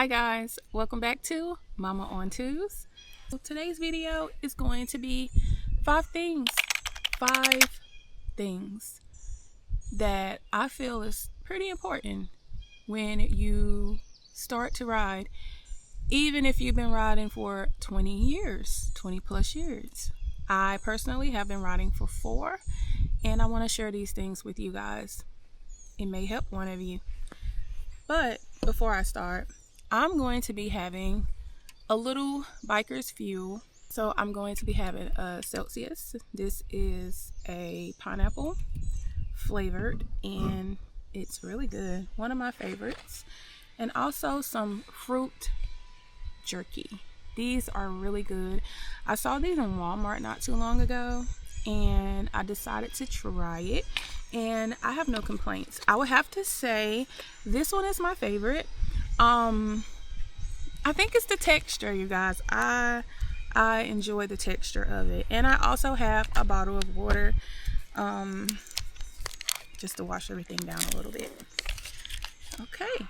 Hi guys, welcome back to Mama on Twos. So today's video is going to be five things that I feel is pretty important when you start to ride, even if you've been riding for 20 years, 20 plus years. I personally have been riding for 4, and I want to share these things with you guys. It may help one of you. But before I start, I'm going to be having a little biker's fuel. So I'm going to be having a Celsius. This is a pineapple flavored and it's really good. One of my favorites. And also some fruit jerky. These are really good. I saw these in Walmart not too long ago and I decided to try it and I have no complaints. I would have to say this one is my favorite. I think it's the texture, you guys. I enjoy the texture of it. And I also have a bottle of water just to wash everything down a little bit. Okay.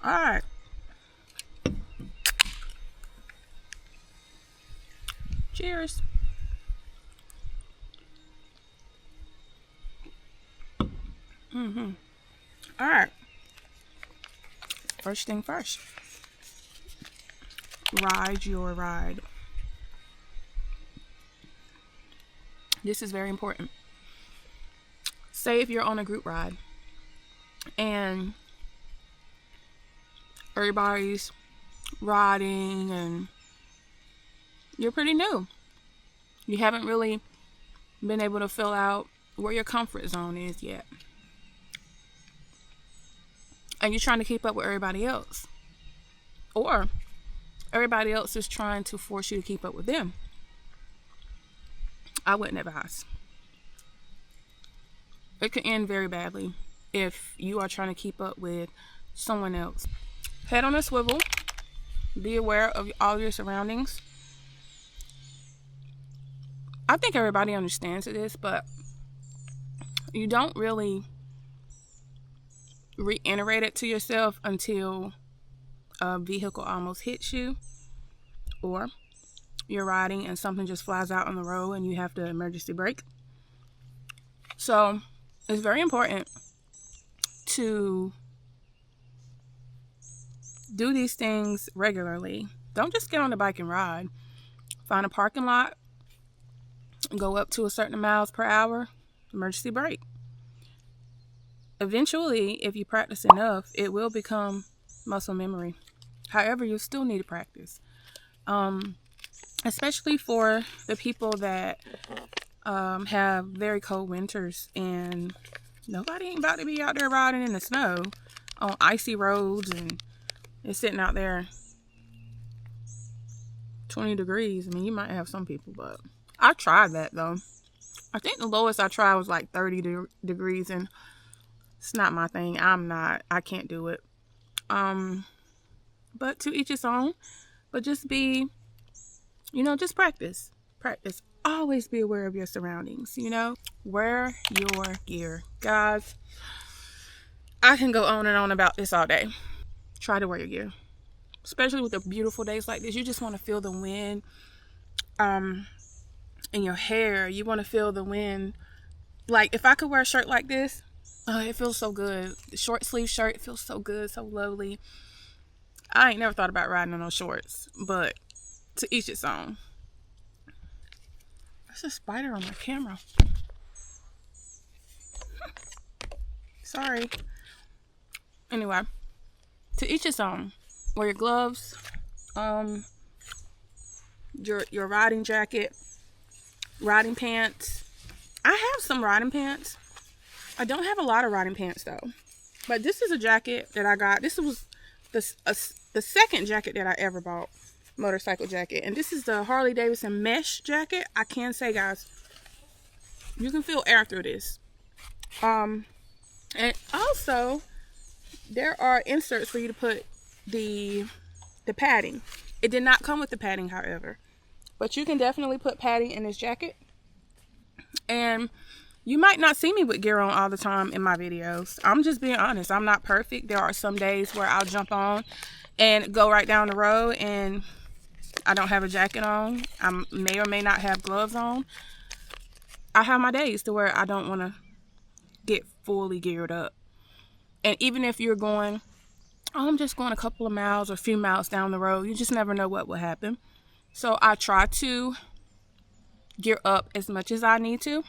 All right. Cheers. All right. First thing first. Ride your ride. This is very important. Say if you're on a group ride and everybody's riding and you're pretty new. You haven't really been able to fill out where your comfort zone is yet. And you're trying to keep up with everybody else. Or everybody else is trying to force you to keep up with them. I wouldn't advise. It could end very badly if you are trying to keep up with someone else. Head on a swivel. Be aware of all your surroundings. I think everybody understands this, but you don't really reiterate it to yourself until a vehicle almost hits you, or you're riding and something just flies out on the road and you have to emergency brake. So it's very important to do these things regularly. Don't just get on the bike and ride. Find a parking lot, go up to a certain miles per hour, emergency brake. Eventually, if you practice enough, it will become muscle memory. However, you still need to practice. Especially for the people that have very cold winters and nobody ain't about to be out there riding in the snow on icy roads and it's sitting out there 20 degrees. I mean, you might have some people, but I tried that though. I think the lowest I tried was like 30 degrees and it's not my thing. I can't do it. But to each his own. But just be, just practice. Practice. Always be aware of your surroundings, Wear your gear. Guys, I can go on and on about this all day. Try to wear your gear. Especially with the beautiful days like this. You just want to feel the wind in your hair. You want to feel the wind. Like, if I could wear a shirt like this, it feels so good. The short sleeve shirt feels so good, so lovely. I ain't never thought about riding on those shorts, but to each its own. There's a spider on my camera. Sorry. Anyway, to each its own. Wear your gloves, your riding jacket, riding pants. I have some riding pants. I don't have a lot of riding pants though, but this is a jacket that I got. This was the second jacket that I ever bought, motorcycle jacket, and this is the Harley Davidson mesh jacket. I can say, guys, you can feel air through this. And also there are inserts for you to put the padding. It did not come with the padding, however, but you can definitely put padding in this jacket. And You might not see me with gear on all the time in my videos. I'm just being honest. I'm not perfect. There are some days where I'll jump on and go right down the road and I don't have a jacket on. I may or may not have gloves on. I have my days to where I don't want to get fully geared up. And even if you're going, oh, I'm just going a couple of miles or a few miles down the road, you just never know what will happen. So I try to gear up as much as I need to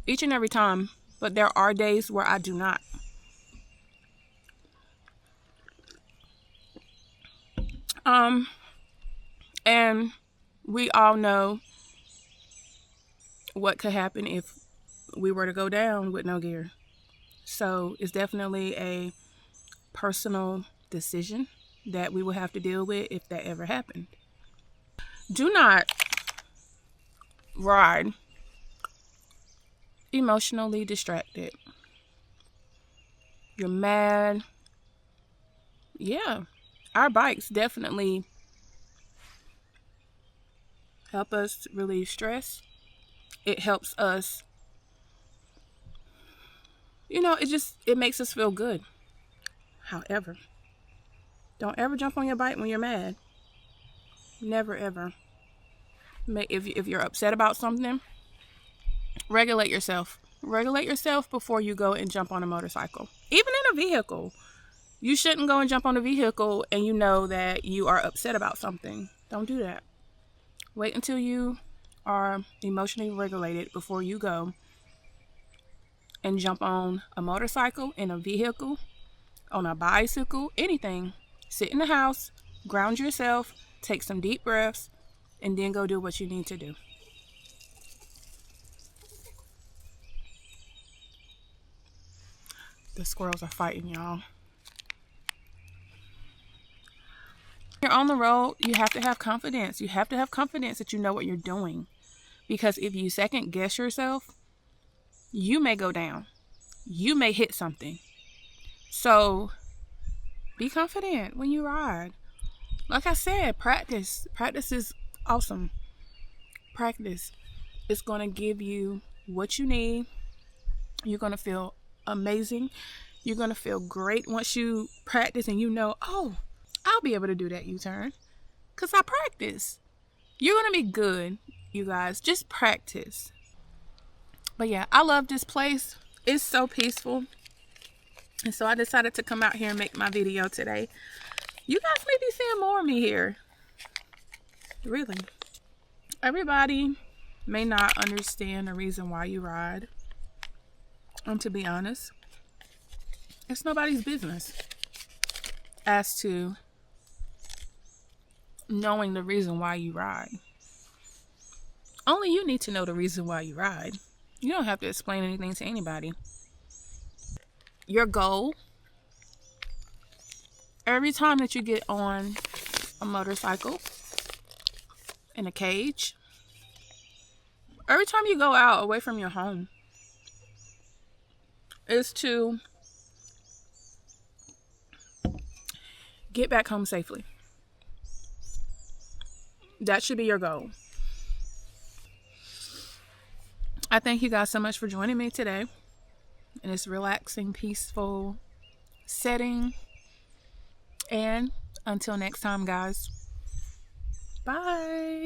each and every time, but there are days where I do not. And we all know what could happen if we were to go down with no gear. So it's definitely a personal decision that we will have to deal with if that ever happened. Do not ride emotionally distracted. You're mad. Yeah, our bikes definitely help us relieve stress. It helps us, it makes us feel good. However, don't ever jump on your bike when you're mad. Never, ever. If you're upset about something, regulate yourself. Regulate yourself before you go and jump on a motorcycle. Even in a vehicle. You shouldn't go and jump on a vehicle and you know that you are upset about something. Don't do that. Wait until you are emotionally regulated before you go and jump on a motorcycle, in a vehicle, on a bicycle, anything. Sit in the house, ground yourself, take some deep breaths, and then go do what you need to do. The squirrels are fighting, y'all. When you're on the road, you have to have confidence. You have to have confidence that you know what you're doing. Because if you second guess yourself, you may go down. You may hit something. So be confident when you ride. Like I said, practice. Practice is awesome. Practice is going to give you what you need. You're going to feel amazing. You're going to feel great once you practice and you know, oh, I'll be able to do that U-turn because I practice. You're going to be good, you guys. Just practice. But yeah, I love this place. It's so peaceful. And so I decided to come out here and make my video today. You guys may be seeing more of me here. Really. Everybody may not understand the reason why you ride. And to be honest, it's nobody's business as to knowing the reason why you ride. Only you need to know the reason why you ride. You don't have to explain anything to anybody. Your goal, every time that you get on a motorcycle, in a cage, every time you go out away from your home, is to get back home safely. That should be your goal. I thank you guys so much for joining me today in this relaxing, peaceful setting. And until next time, guys, bye.